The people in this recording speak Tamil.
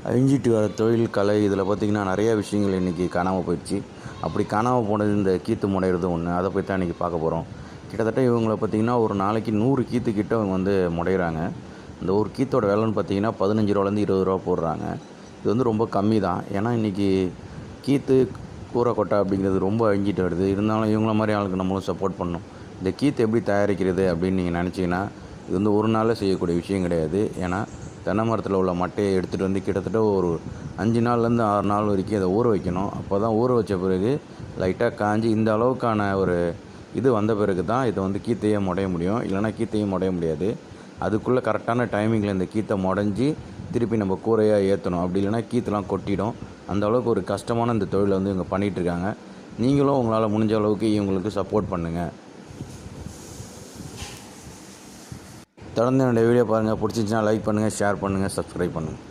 அழிஞ்சிட்டு வர தொழில் கலை இதில் பார்த்திங்கன்னா நிறைய விஷயங்கள் இன்றைக்கி காணாமல் போயிடுச்சு. அப்படி காணாமல் போனது இந்த கீற்று முடையிறது ஒன்று. அதை பற்றி தான் இன்றைக்கி பார்க்க போகிறோம். கிட்டத்தட்ட இவங்களை பார்த்திங்கன்னா ஒரு நாளைக்கு 100 கீற்று கிட்ட அவங்க வந்து முடையிறாங்க. இந்த ஒரு கீத்தோட விலைன்னு பார்த்திங்கன்னா 15 ரூபாலேருந்து 20 ரூபா போடுறாங்க. இது வந்து ரொம்ப கம்மி தான். ஏன்னா இன்றைக்கி கீற்று கூரை கொட்டை அப்படிங்கிறது ரொம்ப அழிஞ்சிட்டு வருது. இருந்தாலும் இவங்கள மாதிரி ஆளுக்கு நம்மளும் சப்போர்ட் பண்ணணும். இந்த கீற்று எப்படி தயாரிக்கிறது அப்படின்னு நீங்கள் நினச்சிங்கன்னா இது வந்து ஒரு நாளில் செய்யக்கூடிய விஷயம் கிடையாது. ஏன்னா தென்னை மரத்தில் உள்ள மட்டையை எடுத்துகிட்டு வந்து கிட்டத்தட்ட ஒரு 5 நாள்லேருந்து 6 நாள் வரைக்கும் அதை ஊற வைக்கணும். அப்போ தான் ஊற வச்ச பிறகு லைட்டாக காஞ்சி இந்த அளவுக்கான ஒரு இது வந்த பிறகு தான் இதை வந்து கீத்தையே முடைய முடியும். இல்லைனா கீத்தையும் முடைய முடியாது. அதுக்குள்ளே கரெக்டான டைமிங்கில் இந்த கீத்தை முடஞ்சி திருப்பி நம்ம கூரையாக ஏற்றணும். அப்படி இல்லைனா கீத்தெலாம் கொட்டிடும். அந்த அளவுக்கு ஒரு கஷ்டமான இந்த தொழிலை வந்து இவங்க பண்ணிகிட்ருக்காங்க. நீங்களும் உங்களால் முடிஞ்ச அளவுக்கு இவங்களுக்கு சப்போர்ட் பண்ணுங்கள். தொடர்ந்து என்னுடைய வீடியோ பாருங்கள். பிடிச்சிருந்துச்சுன்னா லைக் பண்ணுங்கள், ஷேர் பண்ணுங்கள், சப்ஸ்கிரைப் பண்ணுங்கள்.